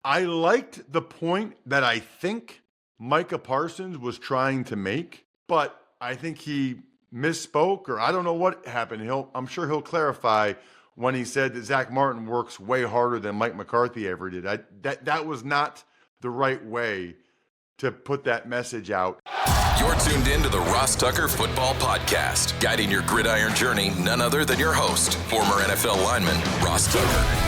I liked the point that I think Micah Parsons was trying to make, but I think he misspoke, or I don't know what happened. I'm sure he'll clarify when he said that Zach Martin works way harder than Mike McCarthy ever did. That was not the right way to put that message out. You're tuned in to the Ross Tucker Football Podcast, guiding your gridiron journey, none other than your host, former NFL lineman, Ross Tucker.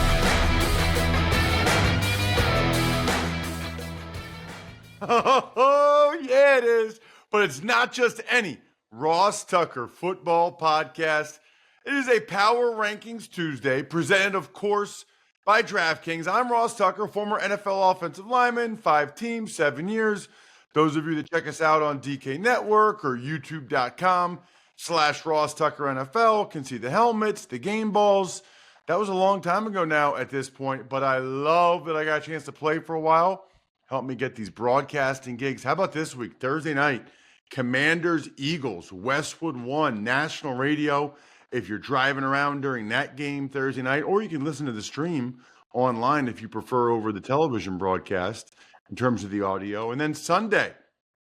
Oh, yeah, it is. But it's not just any Ross Tucker Football Podcast. It is a Power Rankings Tuesday, presented, of course, by DraftKings. I'm Ross Tucker, former NFL offensive lineman, 5 teams, 7 years. Those of you that check us out on DK Network or youtube.com/Ross Tucker NFL can see the helmets, the game balls. That was a long time ago now at this point, but I love that I got a chance to play for a while. Help me get these broadcasting gigs. How about this week, Thursday night, Commanders, Eagles, Westwood One, national radio. If you're driving around during that game Thursday night, or you can listen to the stream online if you prefer over the television broadcast in terms of the audio. And then Sunday,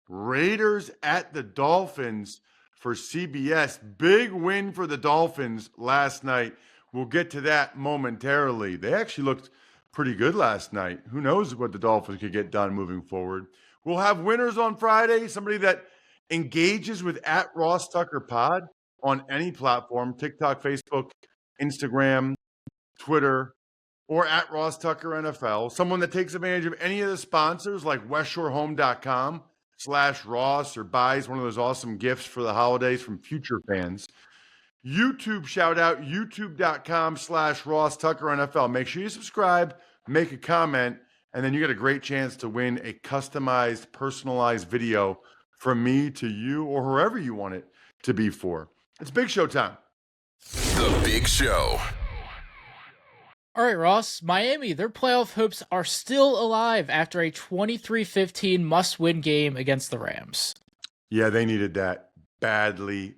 Raiders at the Dolphins for CBS. Big win for the Dolphins last night. We'll get to that momentarily. They actually looked pretty good last night. Who knows what the Dolphins could get done moving forward. We'll have winners on Friday, somebody that engages with @RossTuckerPod on any platform, TikTok, Facebook, Instagram, Twitter, or @RossTuckerNFL. Someone that takes advantage of any of the sponsors like WestShoreHome.com/Ross or buys one of those awesome gifts for the holidays from future fans. YouTube shout out, youtube.com/RossTuckerNFL. Make sure you subscribe, make a comment, and then you get a great chance to win a customized, personalized video from me to you or whoever you want it to be for. It's Big Show time. The Big Show. All right, Ross, Miami, their playoff hopes are still alive after a 23-15 must-win game against the Rams. Yeah, they needed that badly,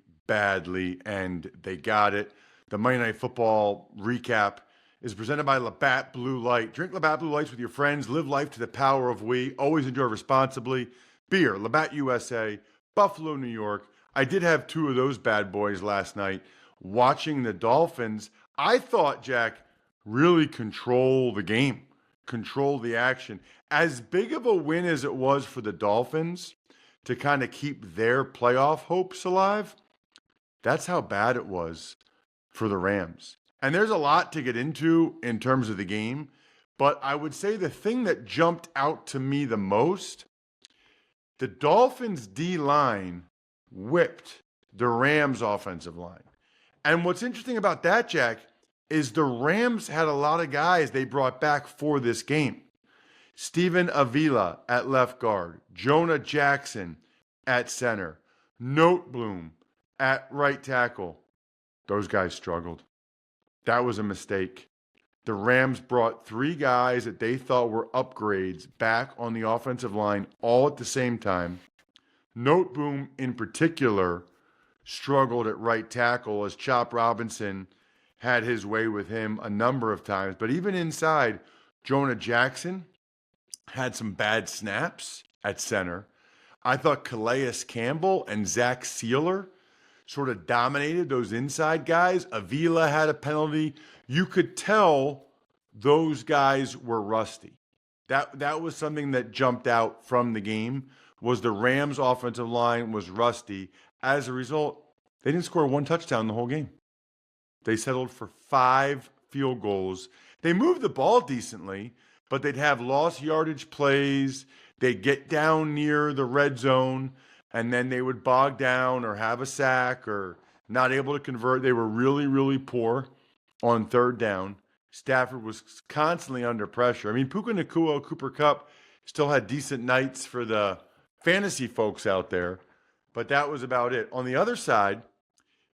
and they got it. The Monday Night Football recap is presented by Labatt Blue Light. Drink Labatt Blue Lights with your friends. Live life to the power of we. Always enjoy responsibly. Beer, Labatt USA, Buffalo, New York. I did have 2 of those bad boys last night. Watching the Dolphins, I thought, Jack, really control the game, control the action. As big of a win as it was for the Dolphins to kind of keep their playoff hopes alive, that's how bad it was for the Rams. And there's a lot to get into in terms of the game, but I would say the thing that jumped out to me the most, the Dolphins' D-line whipped the Rams' offensive line. And what's interesting about that, Jack, is the Rams had a lot of guys they brought back for this game. Steven Avila at left guard, Jonah Jackson at center, Noteboom at right tackle. Those guys struggled. That was a mistake. The Rams brought 3 guys that they thought were upgrades back on the offensive line all at the same time. Noteboom in particular struggled at right tackle as Chop Robinson had his way with him a number of times. But even inside, Jonah Jackson had some bad snaps at center. I thought Calais Campbell and Zach Sealer sort of dominated those inside guys. Avila had a penalty. You could tell those guys were rusty. That was something that jumped out from the game, was the Rams' offensive line was rusty. As a result, they didn't score 1 touchdown the whole game. They settled for 5 field goals. They moved the ball decently, but they'd have lost yardage plays. They'd get down near the red zone, and then they would bog down or have a sack or not able to convert. They were really, really poor on 3rd down. Stafford was constantly under pressure. I mean, Puka Nacua, Cooper Kupp still had decent nights for the fantasy folks out there, but that was about it. On the other side,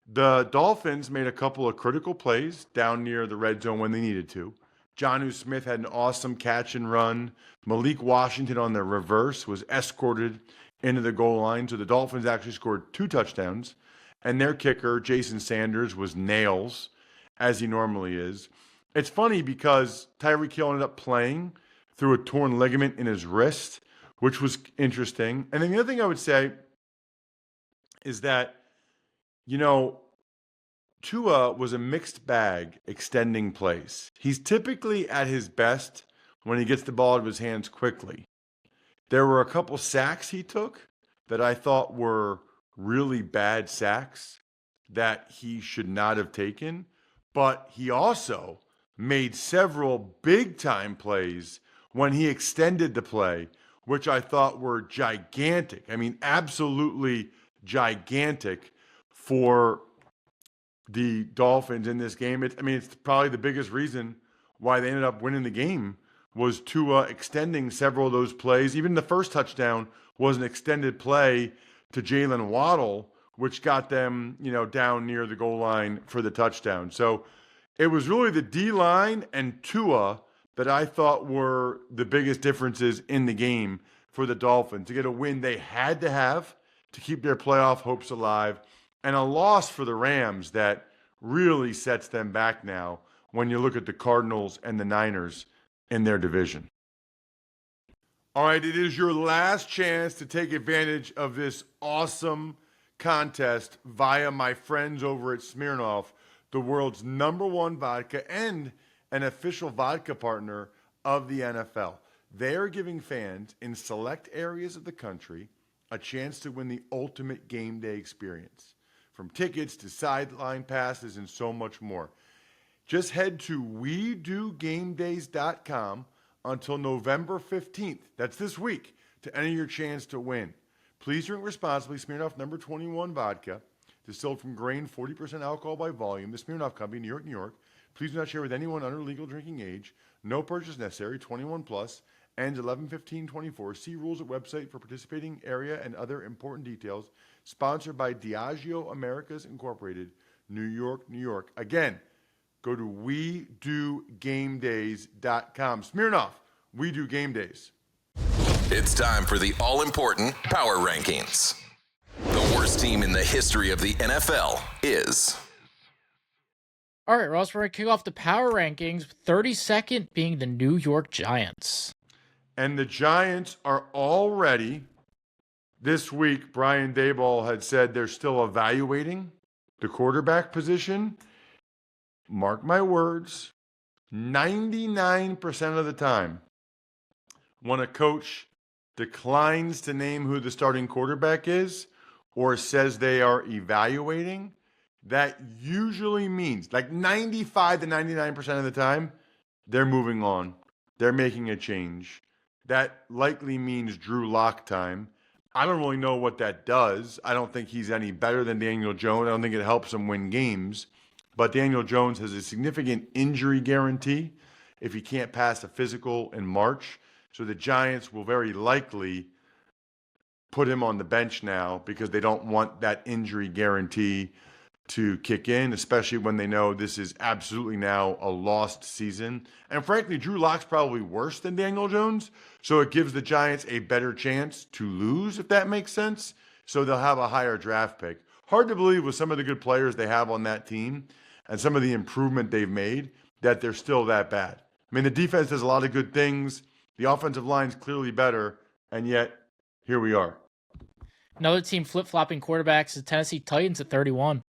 the Dolphins made a couple of critical plays down near the red zone when they needed to. Jonnu Smith had an awesome catch and run. Malik Washington on the reverse was escorted into the goal line. So the Dolphins actually scored 2 touchdowns. And their kicker, Jason Sanders, was nails, as he normally is. It's funny because Tyreek Hill ended up playing through a torn ligament in his wrist, which was interesting. And then the other thing I would say is that, you know, Tua was a mixed bag extending plays. He's typically at his best when he gets the ball out of his hands quickly. There were a couple sacks he took that I thought were really bad sacks that he should not have taken, but he also made several big time plays when he extended the play, which I thought were gigantic. I mean, absolutely gigantic for the Dolphins in this game. It's probably the biggest reason why they ended up winning the game was Tua extending several of those plays. Even the first touchdown was an extended play to Jalen Waddle, which got them, down near the goal line for the touchdown. So it was really the D-line and Tua that I thought were the biggest differences in the game for the Dolphins. To get a win they had to have to keep their playoff hopes alive, and a loss for the Rams that really sets them back now when you look at the Cardinals and the Niners in their division. All right, it is your last chance to take advantage of this awesome contest via my friends over at Smirnoff, the world's #1 vodka and an official vodka partner of the NFL. They are giving fans in select areas of the country a chance to win the ultimate game day experience, from tickets to sideline passes and so much more. Just head to WeDoGameDays.com until November 15th, that's this week, to enter your chance to win. Please drink responsibly. Smirnoff number 21 vodka, distilled from grain, 40% alcohol by volume. The Smirnoff Company, New York, New York. Please do not share with anyone under legal drinking age. No purchase necessary. 21 plus. Ends 11/15/24. See rules at website for participating area and other important details. Sponsored by Diageo Americas Incorporated, New York, New York. Again, go to WeDoGameDays.com. Smirnoff, We Do Game Days. It's time for the all-important Power Rankings. The worst team in the history of the NFL is... All right, Ross, we're going to kick off the power rankings, 32nd being the New York Giants. And the Giants are already, this week, Brian Daboll had said they're still evaluating the quarterback position. Mark my words, 99% of the time, when a coach declines to name who the starting quarterback is or says they are evaluating, that usually means, like 95 to 99% of the time, they're moving on. They're making a change. That likely means Drew Lock time. I don't really know what that does. I don't think he's any better than Daniel Jones. I don't think it helps him win games. But Daniel Jones has a significant injury guarantee if he can't pass a physical in March. So the Giants will very likely put him on the bench now because they don't want that injury guarantee to kick in, especially when they know this is absolutely now a lost season. And frankly, Drew Lock's probably worse than Daniel Jones, so it gives the Giants a better chance to lose, if that makes sense. So they'll have a higher draft pick. Hard to believe with some of the good players they have on that team and some of the improvement they've made that they're still that bad. I mean, the defense does a lot of good things. The offensive line's clearly better, and yet here we are. Another team flip-flopping quarterbacks, the Tennessee Titans at 31.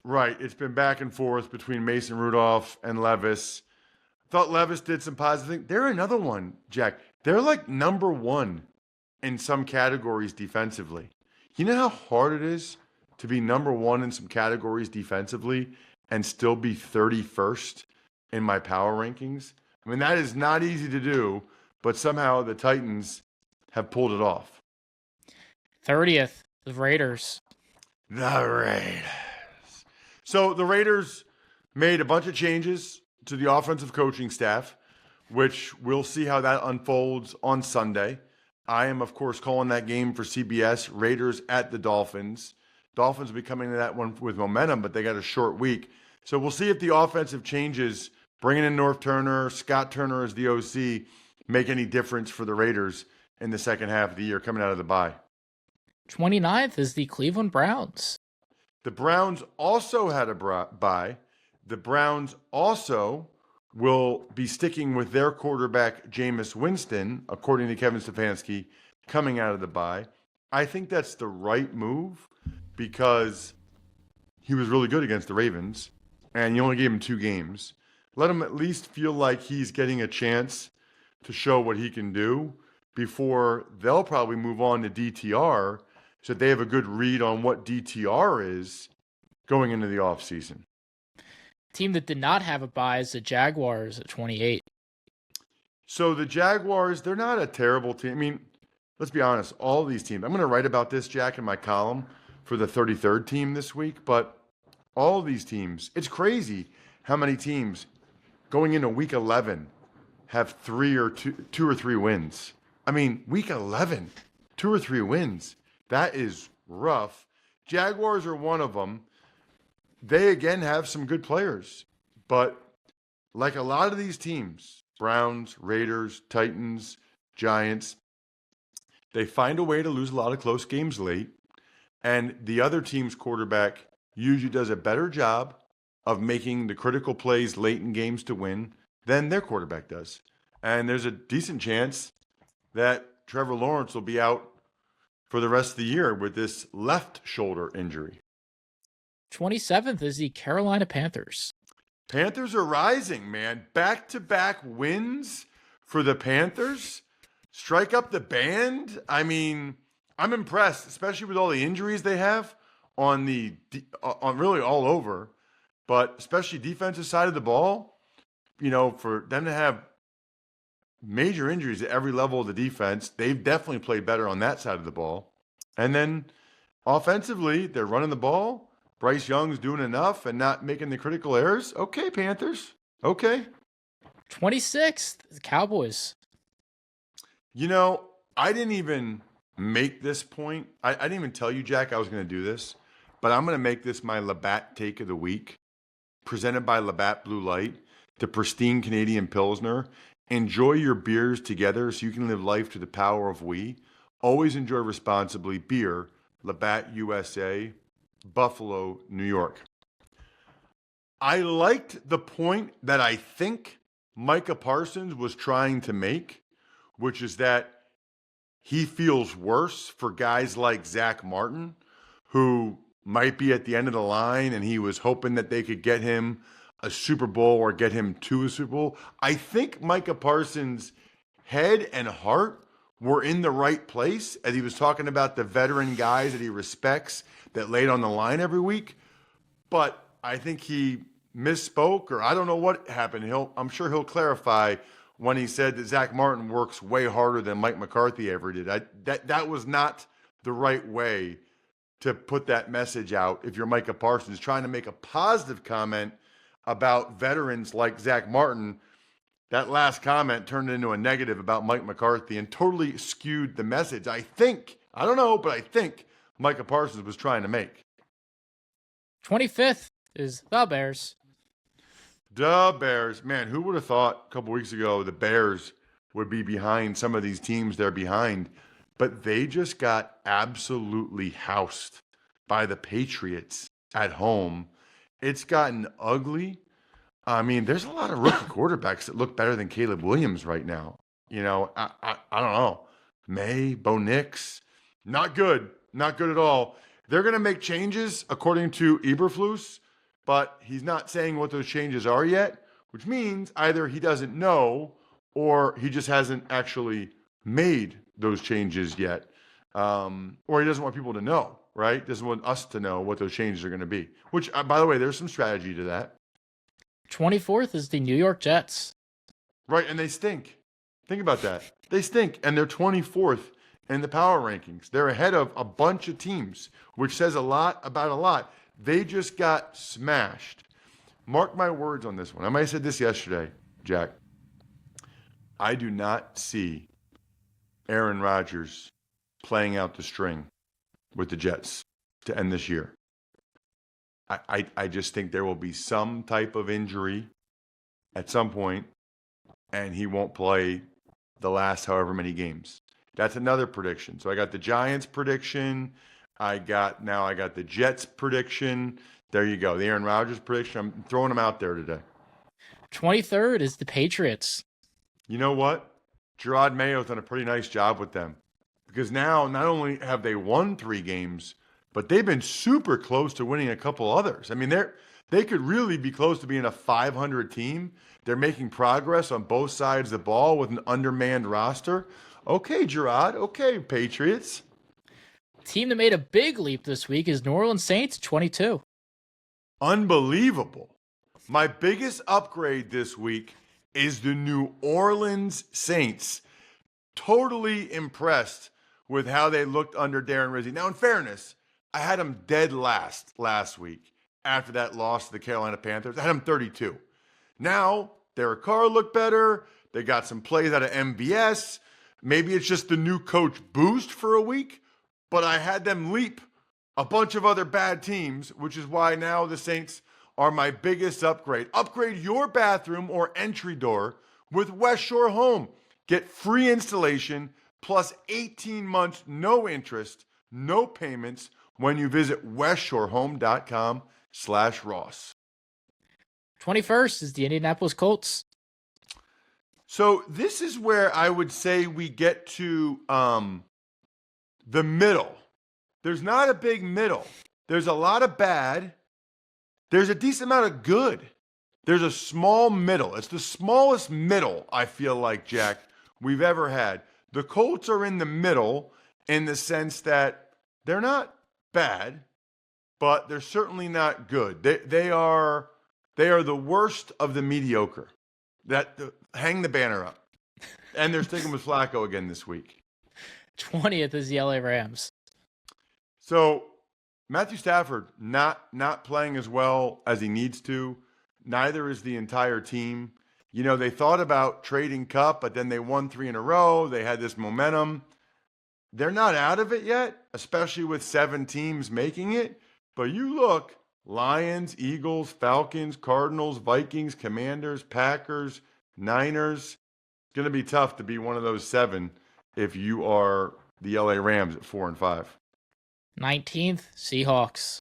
Right. It's been back and forth between Mason Rudolph and Levis. Thought Levis did some positive things. They're another one, Jack. They're like #1 in some categories defensively. You know how hard it is to be #1 in some categories defensively and still be 31st in my power rankings? I mean, that is not easy to do, but somehow the Titans have pulled it off. 30th, the Raiders. The Raiders. So the Raiders made a bunch of changes to the offensive coaching staff, which we'll see how that unfolds on Sunday. I am, of course, calling that game for CBS, Raiders at the Dolphins. Dolphins will be coming to that one with momentum, but they got a short week. So we'll see if the offensive changes, bringing in North Turner, Scott Turner as the OC, make any difference for the Raiders in the second half of the year coming out of the bye. 29th is the Cleveland Browns. The Browns also had a bye. The Browns also will be sticking with their quarterback, Jameis Winston, according to Kevin Stefanski, coming out of the bye. I think that's the right move because he was really good against the Ravens, and you only gave him 2 games. Let him at least feel like he's getting a chance to show what he can do before they'll probably move on to DTR so that they have a good read on what DTR is going into the offseason. Team that did not have a bye is the Jaguars at 28. So the Jaguars, they're not a terrible team. I mean, let's be honest, all these teams. I'm going to write about this, Jack, in my column for the 33rd team this week, but all these teams, it's crazy how many teams going into week 11 have two or three wins. I mean, week 11, 2 or 3 wins. That is rough. Jaguars are one of them. They, again, have some good players. But like a lot of these teams, Browns, Raiders, Titans, Giants, they find a way to lose a lot of close games late. And the other team's quarterback usually does a better job of making the critical plays late in games to win than their quarterback does. And there's a decent chance that Trevor Lawrence will be out for the rest of the year with this left shoulder injury. 27th is the Carolina Panthers. Panthers are rising, man. Back-to-back wins for the Panthers. Strike up the band. I mean, I'm impressed, especially with all the injuries they have on really all over, but especially defensive side of the ball. You know, for them to have major injuries at every level of the defense, they've definitely played better on that side of the ball. And then offensively, they're running the ball. Bryce Young's doing enough and not making the critical errors. Okay, Panthers. Okay. 26th, the Cowboys. You know, I didn't even make this point. I didn't even tell you, Jack, I was going to do this, but I'm going to make this my Labatt take of the week, presented by Labatt Blue Light, the pristine Canadian Pilsner. Enjoy your beers together so you can live life to the power of we. Always enjoy responsibly. Beer, Labatt USA, Buffalo, New York. I liked the point that I think Micah Parsons was trying to make, which is that he feels worse for guys like Zach Martin, who might be at the end of the line, and he was hoping that they could get him a Super Bowl or get him to a Super Bowl. I think Micah Parsons' head and heart were in the right place as he was talking about the veteran guys that he respects that laid on the line every week. But I think he misspoke, or I don't know what happened. I'm sure he'll clarify when he said that Zach Martin works way harder than Mike McCarthy ever did. That was not the right way to put that message out if you're Micah Parsons trying to make a positive comment about veterans like Zach Martin. That last comment turned into a negative about Mike McCarthy and totally skewed the message. I think Micah Parsons was trying to make. 25th is the Bears. The Bears. Man, who would have thought a couple weeks ago the Bears would be behind some of these teams they're behind? But they just got absolutely housed by the Patriots at home. It's gotten ugly. I mean, there's a lot of rookie quarterbacks that look better than Caleb Williams right now. You know, I don't know. Bo Nix, not good. Not good at all. They're going to make changes according to Eberflus, but he's not saying what those changes are yet, which means either he doesn't know or he just hasn't actually made those changes yet, or he doesn't want people to know, right? Doesn't want us to know what those changes are going to be, which, by the way, there's some strategy to that. 24th is the New York Jets. Right, and they stink. Think about that. They stink, and they're 24th in the power rankings. They're ahead of a bunch of teams, which says a lot about a lot. They just got smashed. Mark my words on this one. I might have said this yesterday, Jack. I do not see Aaron Rodgers playing out the string with the Jets to end this year. I just think there will be some type of injury at some point, and he won't play the last however many games. That's another prediction. So I got the Giants prediction. I got the Jets prediction. There you go. The Aaron Rodgers prediction. I'm throwing them out there today. 23rd is the Patriots. You know what? Gerard Mayo's done a pretty nice job with them because now not only have they won 3 games, but they've been super close to winning a couple others. I mean, they could really be close to being a 500 team. They're making progress on both sides of the ball with an undermanned roster. Okay, Gerard. Okay, Patriots. Team that made a big leap this week is New Orleans Saints, 22. Unbelievable. My biggest upgrade this week is the New Orleans Saints. Totally impressed with how they looked under Darren Rizzi. Now, in fairness, I had them dead last week after that loss to the Carolina Panthers. I had them 32. Now, Derek Carr looked better. They got some plays out of MVS. Maybe it's just the new coach boost for a week, but I had them leap a bunch of other bad teams, which is why now the Saints are my biggest upgrade. Upgrade your bathroom or entry door with West Shore Home. Get free installation plus 18 months, no interest, no payments when you visit westshorehome.com/Ross. 21st is the Indianapolis Colts. So this is where I would say we get to the middle. There's not a big middle. There's a lot of bad. There's a decent amount of good. There's a small middle. It's the smallest middle, I feel like, Jack, we've ever had. The Colts are in the middle in the sense that they're not bad, but they're certainly not good. They are the worst of the mediocre. Hang the banner up. And they're sticking with Flacco again this week. 20th is the LA Rams. So Matthew Stafford not playing as well as he needs to. Neither is the entire team. You know, they thought about trading Kupp, but then they won 3 in a row. They had this momentum. They're not out of it yet, especially with 7 teams making it. But you look, Lions, Eagles, Falcons, Cardinals, Vikings, Commanders, Packers, Niners. It's going to be tough to be one of those 7 if you are the LA Rams at 4 and 5. 19th, Seahawks.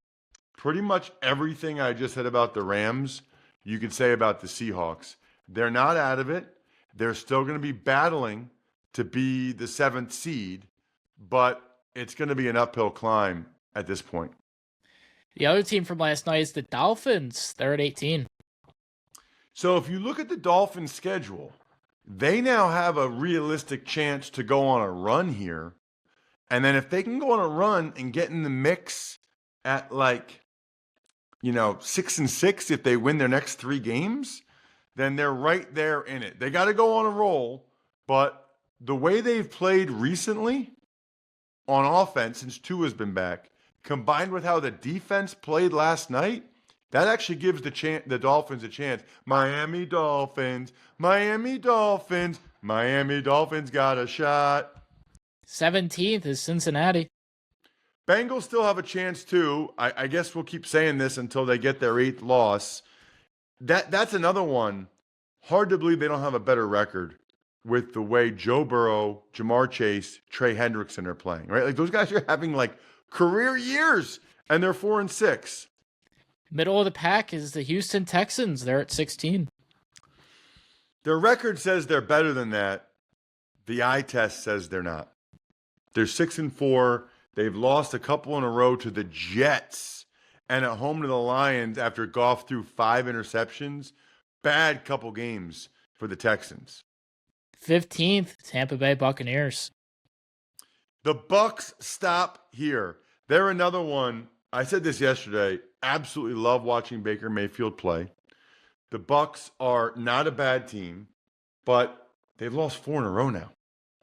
Pretty much everything I just said about the Rams, you could say about the Seahawks. They're not out of it. They're still going to be battling to be the 7th seed, but it's going to be an uphill climb at this point. The other team from last night is the Dolphins. They're at 18. So if you look at the Dolphins' schedule, they now have a realistic chance to go on a run here. And then if they can go on a run and get in the mix at 6-6 if they win their next 3 games, then they're right there in it. They got to go on a roll, but the way they've played recently on offense since Tua's been back, combined with how the defense played last night, that actually gives the Dolphins a chance. Miami Dolphins got a shot. 17th is Cincinnati. Bengals still have a chance too. I guess we'll keep saying this until they get their 8th loss. That's another one. Hard to believe they don't have a better record with the way Joe Burrow, Jamar Chase, Trey Hendrickson are playing, right? Like those guys are having career years and they're 4 and 6. Middle of the pack is the Houston Texans. They're at 16. Their record says they're better than that. The eye test says they're not. They're 6 and 4. They've lost a couple in a row to the Jets and at home to the Lions after Goff threw 5 interceptions. Bad couple games for the Texans. 15th, Tampa Bay Buccaneers. The Bucs stop here. They're another one. I said this yesterday. Absolutely love watching Baker Mayfield play. The Bucs are not a bad team, but they've lost 4 in a row now.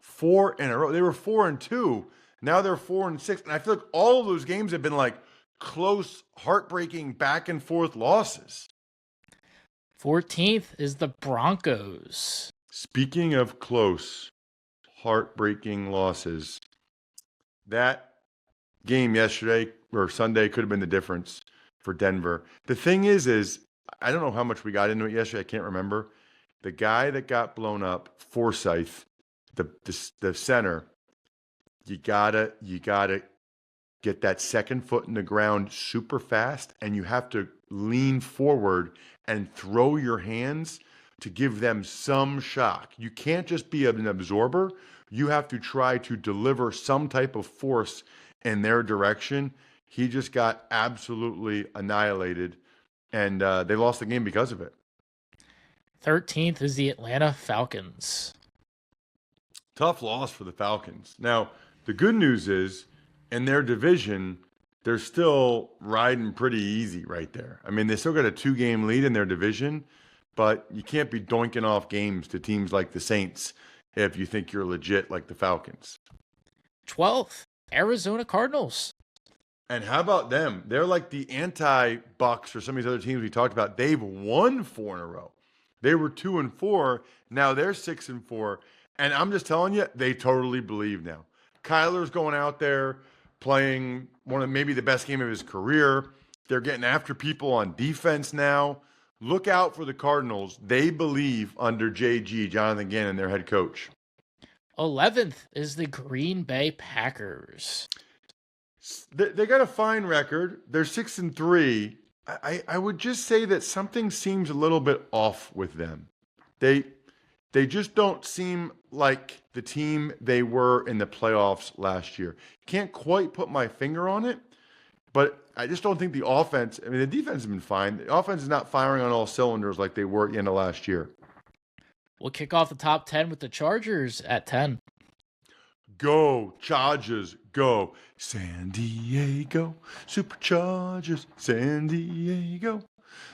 4 in a row. They were 4 and 2. Now they're 4 and 6. And I feel like all of those games have been close, heartbreaking, back and forth losses. 14th is the Broncos. Speaking of close, heartbreaking losses, that game yesterday or Sunday could have been the difference for Denver. The thing is I don't know how much we got into it yesterday. I can't remember. The guy that got blown up, Forsyth, the center, you gotta get that second foot in the ground super fast, and you have to lean forward and throw your hands to give them some shock. You can't just be an absorber. You have to try to deliver some type of force in their direction. He just got absolutely annihilated, and they lost the game because of it. 13th is the Atlanta Falcons. Tough loss for the Falcons. Now, the good news is, in their division, they're still riding pretty easy right there. I mean, they still got a 2-game lead in their division, but you can't be doinking off games to teams like the Saints if you think you're legit like the Falcons. 12th, Arizona Cardinals. And how about them? They're like the anti-Bucks or some of these other teams we talked about. They've won 4 in a row. They were 2-4. Now they're 6-4. And I'm just telling you, they totally believe now. Kyler's going out there playing one of maybe the best game of his career. They're getting after people on defense now. Look out for the Cardinals. They believe under JG, Jonathan Gannon, their head coach. 11th is the Green Bay Packers. They got a fine record. They're 6-3. I would just say that something seems a little bit off with them. They just don't seem like the team they were in the playoffs last year. Can't quite put my finger on it, but I just don't think the offense, I mean, the defense has been fine. The offense is not firing on all cylinders like they were at the end of last year. We'll kick off the top 10 with the Chargers at 10. Go, Chargers, go. San Diego, Superchargers, San Diego,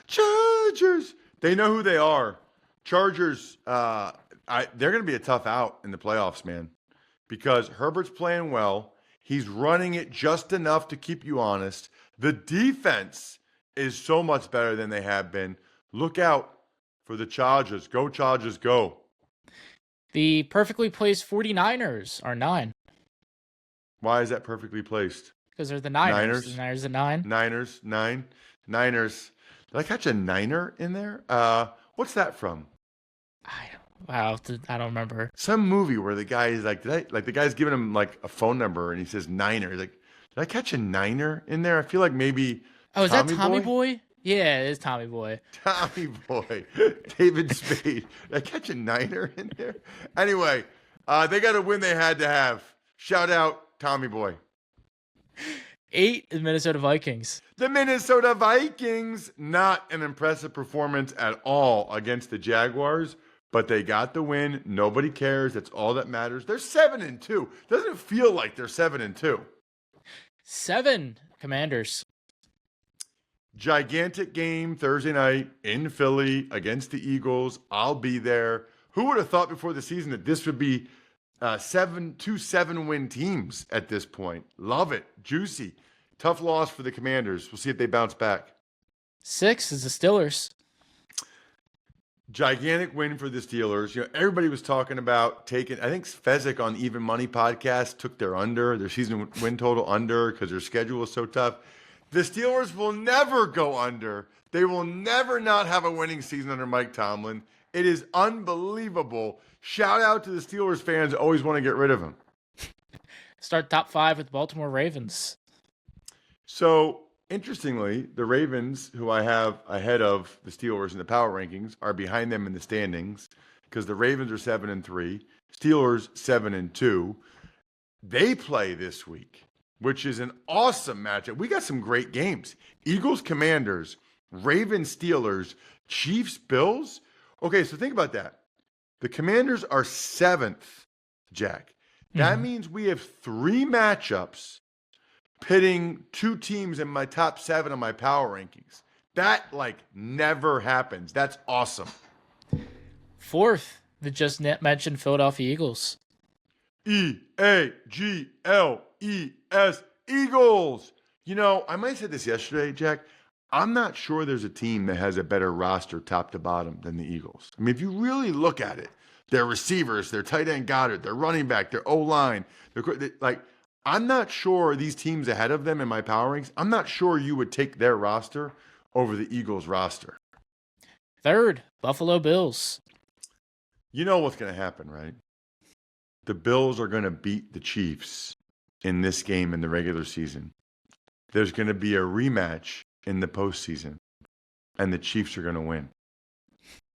Chargers. They know who they are. Chargers, they're going to be a tough out in the playoffs, man, because Herbert's playing well. He's running it just enough to keep you honest. The defense is so much better than they have been. Look out for the Chargers. Go, Chargers, go. The perfectly placed 49ers are 9. Why is that perfectly placed? Because they're the Niners. Niners. The Niners at 9. Niners, 9. Niners. Did I catch a niner in there? What's that from? I don't remember. Some movie where the guy is like, the guy's giving him like a phone number and he says niner. He's like, did I catch a niner in there? I feel like maybe. Oh, is that Tommy Boy? Yeah, it is Tommy Boy. Tommy Boy. David Spade. Did I catch a niner in there? Anyway, they got a win they had to have. Shout out Tommy Boy. 8 is Minnesota Vikings. The Minnesota Vikings, not an impressive performance at all against the Jaguars, but they got the win. Nobody cares. That's all that matters. They're 7-2. Doesn't feel like they're 7-2. 7 Commanders. Gigantic game Thursday night in Philly against the Eagles. I'll be there. Who would have thought before the season that this would be 2 7-win teams at this point? Love it. Juicy. Tough loss for the Commanders. We'll see if they bounce back. 6 is the Steelers. Gigantic win for the Steelers. You know, everybody was talking about taking, I think Fezzik on Even Money podcast took their season win total under because their schedule was so tough. The Steelers will never go under. They will never not have a winning season under Mike Tomlin. It is unbelievable. Shout out to the Steelers fans that always want to get rid of him. Start top 5 with Baltimore Ravens. So, interestingly, the Ravens, who I have ahead of the Steelers in the power rankings, are behind them in the standings because the Ravens are 7-3, Steelers 7-2. They play this week, which is an awesome matchup. We got some great games. Eagles, Commanders, Ravens, Steelers, Chiefs, Bills. Okay, so think about that. The Commanders are 7th, Jack. That means we have 3 matchups pitting 2 teams in my top 7 of my power rankings. That, never happens. That's awesome. 4th, the just mentioned Philadelphia Eagles. E-A-G-L-E-S, Eagles. You know, I might have said this yesterday, Jack. I'm not sure there's a team that has a better roster top to bottom than the Eagles. I mean, if you really look at it, their receivers, their tight end Goddard, their running back, their O-line, I'm not sure these teams ahead of them in my power rankings, I'm not sure you would take their roster over the Eagles roster. 3rd, Buffalo Bills. You know what's going to happen, right? The Bills are going to beat the Chiefs in this game in the regular season. There's going to be a rematch in the postseason, and the Chiefs are going to win.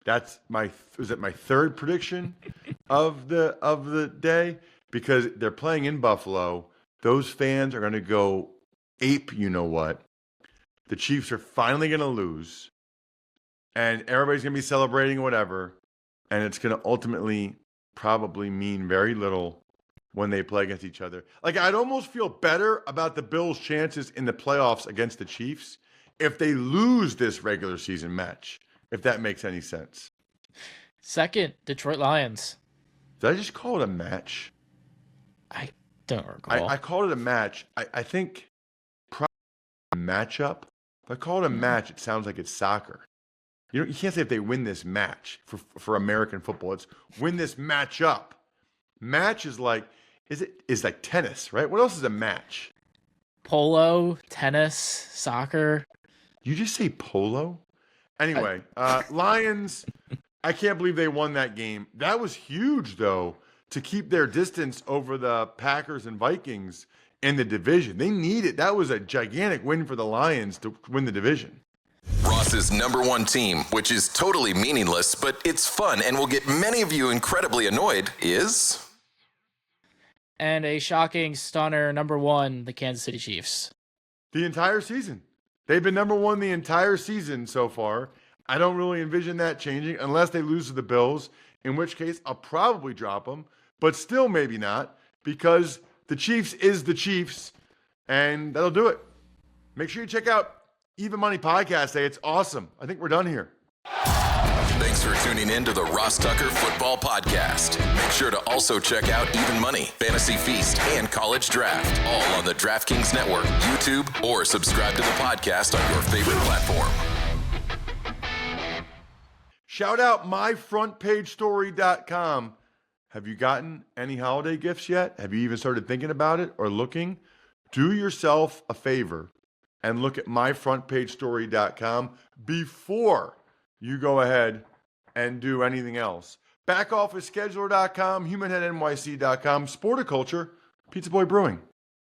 That's my third prediction of the day, because they're playing in Buffalo. Those fans are going to go ape. You know what? The Chiefs are finally going to lose, and everybody's going to be celebrating or whatever, and it's going to ultimately probably mean very little when they play against each other. Like, I'd almost feel better about the Bills' chances in the playoffs against the Chiefs if they lose this regular season match, if that makes any sense. Second, Detroit Lions. Did I just call it a match? I don't recall. I called it a match. I think probably a matchup. If I call it a match, it sounds like it's soccer. You can't say if they win this match for American football. It's win this matchup. Match is like like tennis, right? What else is a match? Polo, tennis, soccer. You just say polo? Anyway, Lions, I can't believe they won that game. That was huge, though, to keep their distance over the Packers and Vikings in the division. They need it. That was a gigantic win for the Lions to win the division. Ross's number one team, which is totally meaningless, but it's fun and will get many of you incredibly annoyed, is... And a shocking stunner, number one, the Kansas City Chiefs. The entire season. They've been number one the entire season so far. I don't really envision that changing unless they lose to the Bills, in which case I'll probably drop them, but still maybe not, because the Chiefs is the Chiefs, and that'll do it. Make sure you check out Even Money Podcast Day. It's awesome. I think we're done here. Thanks for tuning in to the Ross Tucker Football Podcast. Make sure to also check out Even Money, Fantasy Feast, and College Draft, all on the DraftKings Network, YouTube, or subscribe to the podcast on your favorite platform. Shout out myfrontpagestory.com. Have you gotten any holiday gifts yet? Have you even started thinking about it or looking? Do yourself a favor and look at myfrontpagestory.com before you go ahead and do anything else. Backofficescheduler.com, humanheadnyc.com, Sporticulture, Pizza Boy Brewing.